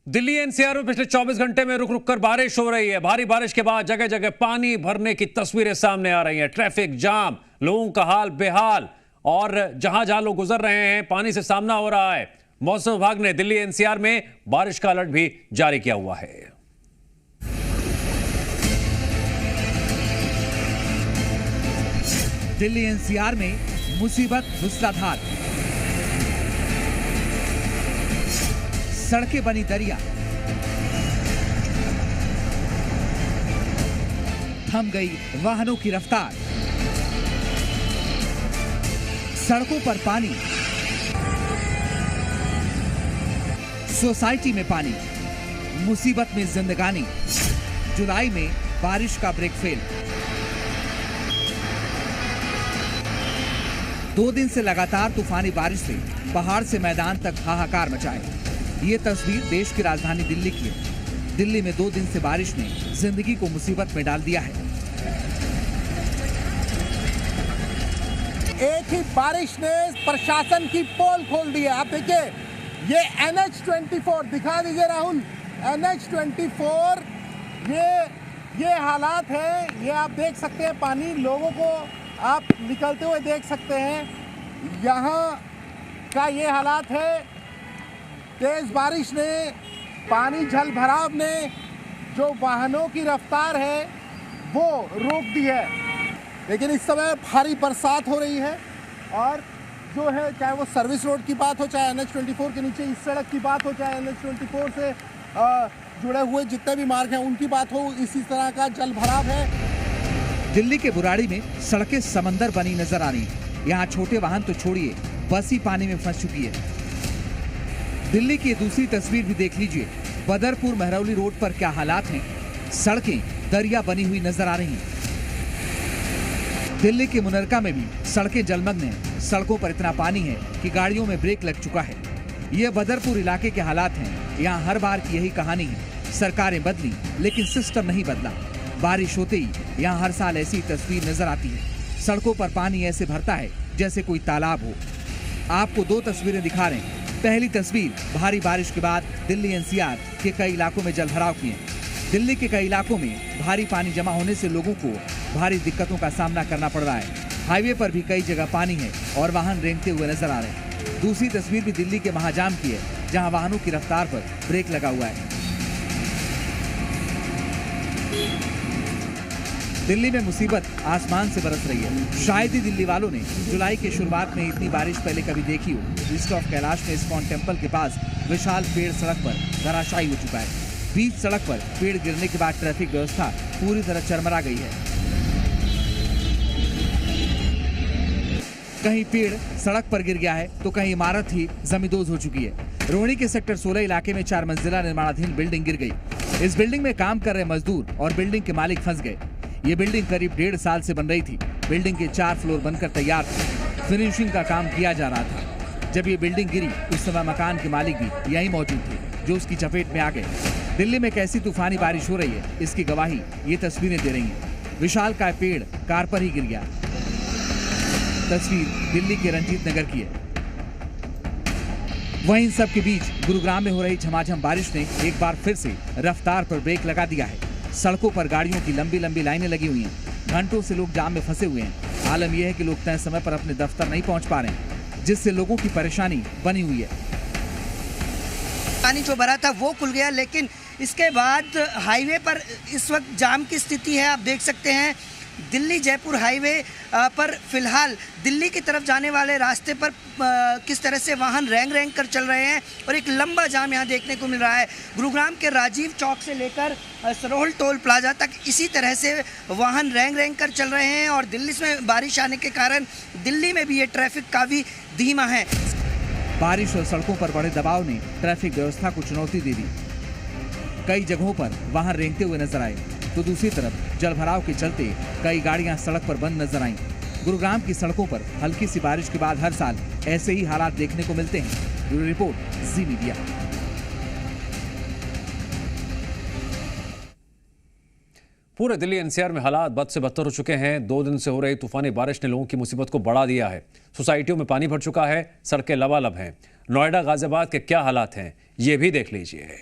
Delhi NCR में पिछले 24 घंटे में रुक रुक कर बारिश हो रही है। भारी बारिश के बाद जगह जगह पानी भरने की तस्वीरें सामने आ रही हैं। ट्रैफिक जाम, लोगों का हाल बेहाल और जहां जहां लोग गुजर रहे हैं पानी से सामना हो रहा है। मौसम विभाग ने दिल्ली एनसीआर में बारिश का अलर्ट भी जारी किया हुआ है। दिल्ली एनसीआर में मुसीबत मूसलाधार, सड़कें बनी दरिया, थम गई वाहनों की रफ्तार, सड़कों पर पानी, सोसाइटी में पानी, मुसीबत में जिंदगानी। जुलाई में बारिश का ब्रेक फेल। 2 दिन से लगातार तूफानी बारिश से पहाड़ से मैदान तक हाहाकार मचाए। ये तस्वीर देश की राजधानी दिल्ली की है। दिल्ली में 2 दिन से बारिश ने जिंदगी को मुसीबत में डाल दिया है। एक ही बारिश ने प्रशासन की पोल खोल दी है। आप देखिए, ये NH24 दिखा दीजिए राहुल, NH24 ये हालात है। ये आप देख सकते हैं, पानी लोगों को आप निकलते हुए देख सकते हैं। यहाँ का ये हालात है। तेज बारिश ने, पानी जल भराव ने जो वाहनों की रफ्तार है वो रोक दी है। लेकिन इस समय भारी बरसात हो रही है और जो है, चाहे वो सर्विस रोड की बात हो, चाहे NH24 के नीचे इस सड़क की बात हो, चाहे NH24 से जुड़े हुए जितने भी मार्ग हैं उनकी बात हो, इसी तरह का जल भराव है। दिल्ली के बुराड़ी में सड़कें समंदर बनी नजर आ रही हैं। यहाँ छोटे वाहन तो छोड़िए, बस ही पानी में फंस चुकी है। दिल्ली की दूसरी तस्वीर भी देख लीजिए। बदरपुर महरौली रोड पर क्या हालात हैं। सड़कें दरिया बनी हुई नजर आ रही हैं। दिल्ली के मुनरका में भी सड़कें जलमग्न हैं। सड़कों पर इतना पानी है कि गाड़ियों में ब्रेक लग चुका है। ये बदरपुर इलाके के हालात हैं। यहाँ हर बार की यही कहानी है। सरकारें बदली लेकिन सिस्टम नहीं बदला। बारिश होते ही यहाँ हर साल ऐसी तस्वीर नजर आती है। सड़कों पर पानी ऐसे भरता है जैसे कोई तालाब हो। आपको 2 तस्वीरें दिखा रहे हैं। पहली तस्वीर भारी बारिश के बाद दिल्ली एनसीआर के कई इलाकों में जलभराव की है। दिल्ली के कई इलाकों में भारी पानी जमा होने से लोगों को भारी दिक्कतों का सामना करना पड़ रहा है। हाईवे पर भी कई जगह पानी है और वाहन रेंगते हुए नजर आ रहे हैं। दूसरी तस्वीर भी दिल्ली के महाजाम की है, जहां वाहनों की रफ्तार पर ब्रेक लगा हुआ है। दिल्ली में मुसीबत आसमान से बरस रही है। शायद ही दिल्ली वालों ने जुलाई के शुरुआत में इतनी बारिश पहले कभी देखी हो। ईस्ट ऑफ कैलाश में इस्कॉन टेम्पल के पास विशाल पेड़ सड़क पर धराशायी हो चुका है। बीच सड़क पर पेड़ गिरने के बाद ट्रैफिक व्यवस्था पूरी तरह चरमरा गई है। कहीं पेड़ सड़क पर गिर गया है तो कहीं इमारत ही जमींदोज हो चुकी है। रोहिणी के सेक्टर 16 इलाके में 4 मंजिला निर्माणाधीन बिल्डिंग गिर गई। इस बिल्डिंग में काम कर रहे मजदूर और बिल्डिंग के मालिक फंस गए। ये बिल्डिंग करीब 1.5 साल से बन रही थी। बिल्डिंग के 4 फ्लोर बनकर तैयार थे। फिनिशिंग का काम किया जा रहा था। जब ये बिल्डिंग गिरी उस समय मकान के मालिक भी यहीं मौजूद थे, जो उसकी चपेट में आ गए। दिल्ली में कैसी तूफानी बारिश हो रही है, इसकी गवाही ये तस्वीरें दे रही हैं। विशाल का पेड़ कार पर ही गिर गया। तस्वीर दिल्ली के रंजीत नगर की है। वहीं इन सब के बीच गुरुग्राम में हो रही झमाझम बारिश ने एक बार फिर से रफ्तार पर ब्रेक लगा दिया है। सड़कों पर गाड़ियों की लंबी लंबी लाइनें लगी हुई हैं। घंटों से लोग जाम में फंसे हुए हैं। आलम यह है कि लोग तय समय पर अपने दफ्तर नहीं पहुंच पा रहे हैं, जिससे लोगों की परेशानी बनी हुई है। पानी जो भरा था वो खुल गया, लेकिन इसके बाद हाईवे पर इस वक्त जाम की स्थिति है। आप देख सकते हैं दिल्ली जयपुर हाईवे पर फिलहाल दिल्ली की तरफ जाने वाले रास्ते पर किस तरह से वाहन रेंग रेंग कर चल रहे हैं और एक लंबा जाम यहाँ देखने को मिल रहा है। गुरुग्राम के राजीव चौक से लेकर सरोल टोल प्लाजा तक इसी तरह से वाहन रेंग रेंग कर चल रहे हैं और दिल्ली में बारिश आने के कारण दिल्ली में भी ये ट्रैफिक काफ़ी धीमा है। बारिश और सड़कों पर बढ़े दबाव ने ट्रैफिक व्यवस्था को चुनौती दे दी। कई जगहों पर वाहन रेंगते हुए नजर आए, तो दूसरी तरफ जलभराव के चलते कई गाड़ियां सड़क पर बंद नजर आईं। गुरुग्राम की सड़कों पर हल्की सी बारिश के बाद हर साल ऐसे ही हालात देखने को मिलते हैं। ब्यूरो रिपोर्ट, जी मीडिया। पूरे दिल्ली एनसीआर में हालात बद से बदतर हो चुके हैं। 2 दिन से हो रही तूफानी बारिश ने लोगों की मुसीबत को बढ़ा दिया है। सोसाइटियों में पानी भर चुका है, सड़कें लबालब हैं। नोएडा गाजियाबाद के क्या हालात हैं, ये भी देख लीजिए।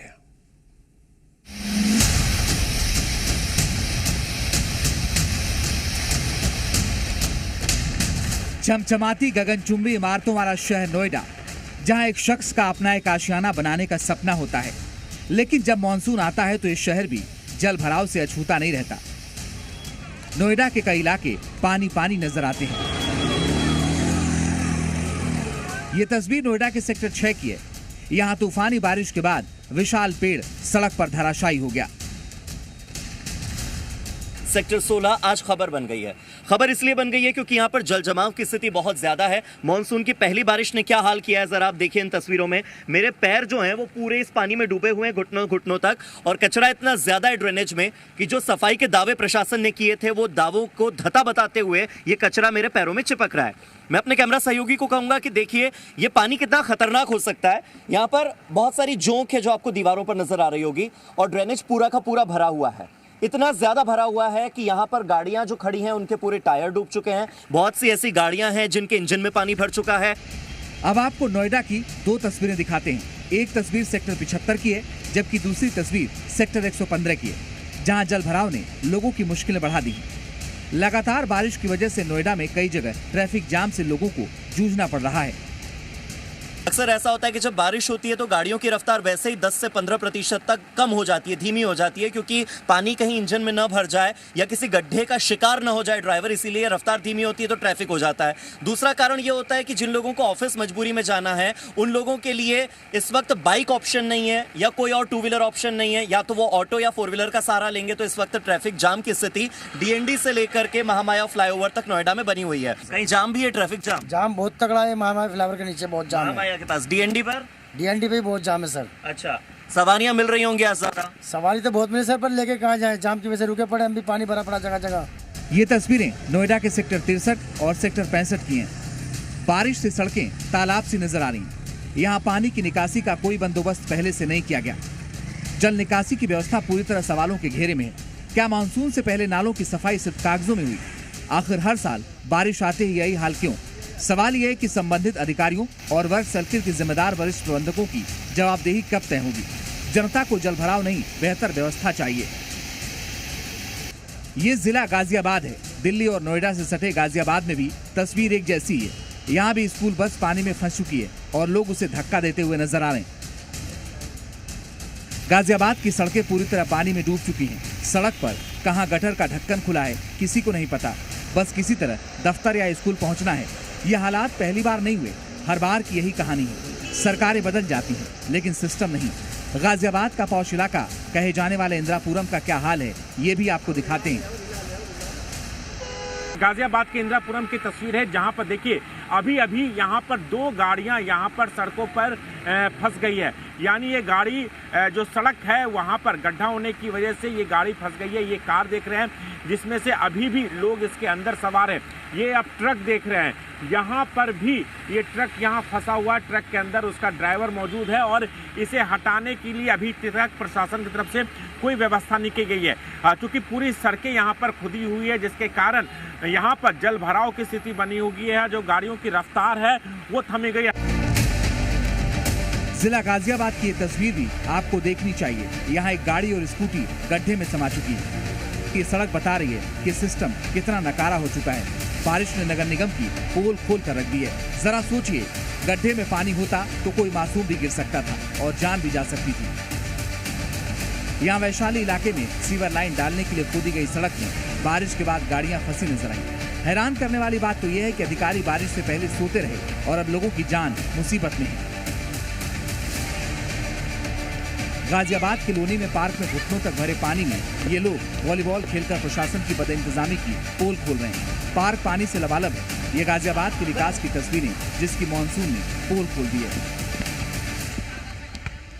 झमझमाती गगनचुंबी इमारतों वाला शहर नोएडा, जहां एक शख्स का अपना एक आशियाना बनाने का सपना होता है, लेकिन जब मानसून आता है तो ये शहर भी जल भराव से अछूता नहीं रहता। नोएडा के कई इलाके पानी पानी नजर आते हैं। ये तस्वीर नोएडा के सेक्टर 6 की है। यहाँ तूफानी बारिश के बाद विशाल पेड़ सड़क पर धराशायी हो गया। सेक्टर 16 आज खबर बन गई है। खबर इसलिए बन गई है क्योंकि यहाँ पर जल जमाव की स्थिति बहुत ज्यादा है। मॉनसून की पहली बारिश ने क्या हाल किया है जरा आप देखिए इन तस्वीरों में। मेरे पैर जो हैं वो पूरे इस पानी में डूबे हुए हैं घुटनों घुटनों तक, और कचरा इतना ज्यादा है ड्रेनेज में कि जो सफाई के दावे प्रशासन ने किए थे वो दावों को धता बताते हुए ये कचरा मेरे पैरों में चिपक रहा है। मैं अपने कैमरा सहयोगी को कहूंगा कि देखिए ये पानी कितना खतरनाक हो सकता है। यहाँ पर बहुत सारी जोंक है जो आपको दीवारों पर नजर आ रही होगी, और ड्रेनेज पूरा का पूरा भरा हुआ है। इतना ज्यादा भरा हुआ है कि यहाँ पर गाड़ियां जो खड़ी हैं उनके पूरे टायर डूब चुके हैं। बहुत सी ऐसी गाड़ियां हैं जिनके इंजन में पानी भर चुका है। अब आपको नोएडा की 2 तस्वीरें दिखाते हैं। एक तस्वीर सेक्टर 75 की है, जबकि दूसरी तस्वीर सेक्टर 115 की है, जहां जल भराव ने लोगों की मुश्किलें बढ़ा दी। लगातार बारिश की वजह से नोएडा में कई जगह ट्रैफिक जाम से लोगों को जूझना पड़ रहा है। अक्सर ऐसा होता है कि जब बारिश होती है तो गाड़ियों की रफ्तार वैसे ही 10 से 15% तक कम हो जाती है, धीमी हो जाती है, क्योंकि पानी कहीं इंजन में न भर जाए या किसी गड्ढे का शिकार न हो जाए ड्राइवर, इसीलिए रफ्तार धीमी होती है तो ट्रैफिक हो जाता है। दूसरा कारण ये होता है कि जिन लोगों को ऑफिस मजबूरी में जाना है उन लोगों के लिए इस वक्त बाइक ऑप्शन नहीं है या कोई और 2 व्हीलर ऑप्शन नहीं है, या तो वो ऑटो या 4 व्हीलर का सहारा लेंगे। तो इस वक्त ट्रैफिक जाम की स्थिति डीएनडी से लेकर के महामाया फ्लाईओवर तक नोएडा में बनी हुई है। कहीं जाम भी है, ट्रैफिक जाम बहुत तगड़ा है। महामाया फ्लाईओवर के नीचे बहुत जाम है। महामाया के पास डीएनडी पर पे बहुत जाम है सर। अच्छा, सवारियां मिल रही होंगी आज ज्यादा? सवारी तो बहुत मिले सर, पर लेके कहाँ जाए, जाम की वजह से रुके पड़े हम भी, पानी भरा पड़ा जगह जगह। ये तस्वीरें नोएडा के सेक्टर 63 और सेक्टर 65 की हैं। बारिश से सड़कें तालाब सी नजर आ रही हैं। यहाँ पानी की निकासी का कोई बंदोबस्त पहले से नहीं किया गया। जल निकासी की व्यवस्था पूरी तरह सवालों के घेरे में है। क्या मानसून से पहले नालों की सफाई सिर्फ कागजों में हुई? आखिर हर साल बारिश आते ही यही हाल क्यों? सवाल यह है कि संबंधित अधिकारियों और वर्क सर्किल के जिम्मेदार वरिष्ठ प्रबंधकों की जवाबदेही कब तय होगी? जनता को जल भराव नहीं, बेहतर व्यवस्था चाहिए। ये जिला गाजियाबाद है। दिल्ली और नोएडा से सटे गाजियाबाद में भी तस्वीर एक जैसी है। यहाँ भी स्कूल बस पानी में फंस चुकी है और लोग उसे धक्का देते हुए नजर आ रहे हैं। गाजियाबाद की सड़कें पूरी तरह पानी में डूब चुकी हैं। सड़क पर कहाँ गटर का ढक्कन खुला है किसी को नहीं पता। बस किसी तरह दफ्तर या स्कूल पहुंचना है। ये हालात पहली बार नहीं हुए, हर बार की यही कहानी है। सरकारें बदल जाती हैं लेकिन सिस्टम नहीं। गाजियाबाद का पौष इलाका कहे जाने वाले इंदिरापुरम का क्या हाल है ये भी आपको दिखाते हैं। गाजियाबाद के इंदिरापुरम की तस्वीर है, जहां पर देखिए अभी यहां पर 2 गाड़ियां यहां पर सड़कों पर फंस गई है। यानी ये गाड़ी जो सड़क है वहां पर गड्ढा होने की वजह से ये गाड़ी फंस गई है। ये कार देख रहे हैं जिसमें से अभी भी लोग इसके अंदर सवार हैं। ये आप ट्रक देख रहे हैं, यहाँ पर भी ये ट्रक यहाँ फंसा हुआ है। ट्रक के अंदर उसका ड्राइवर मौजूद है और इसे हटाने के लिए अभी तक प्रशासन की तरफ से कोई व्यवस्था नहीं की गई है, क्योंकि पूरी सड़कें यहाँ पर खुदी हुई है, जिसके कारण यहाँ पर जल भराव की स्थिति बनी हुई है। जो गाड़ियों की रफ्तार है वो थमी गई है। जिला गाजियाबाद की ये तस्वीर भी आपको देखनी चाहिए। यहाँ एक गाड़ी और स्कूटी गड्ढे में समा चुकी है। ये सड़क बता रही है कि सिस्टम कितना नकारा हो चुका है। बारिश ने नगर निगम की पोल खोल कर रख दी है। जरा सोचिए, गड्ढे में पानी होता तो कोई मासूम भी गिर सकता था और जान भी जा सकती थी। यहाँ वैशाली इलाके में सीवर लाइन डालने के लिए खोदी गई सड़क में बारिश के बाद गाड़ियां फंसी नजर आई। हैरान करने वाली बात तो यह है कि अधिकारी बारिश से पहले सोते रहे और अब लोगों की जान मुसीबत में है। गाजियाबाद के लोनी में पार्क में घुटनों तक भरे पानी में ये लोग वॉलीबॉल खेलकर प्रशासन की बदइंतजामी की पोल खोल रहे हैं। पार्क पानी से लबालब है। ये गाजियाबाद के विकास की तस्वीरें जिसकी मानसून ने पोल खोल दी है।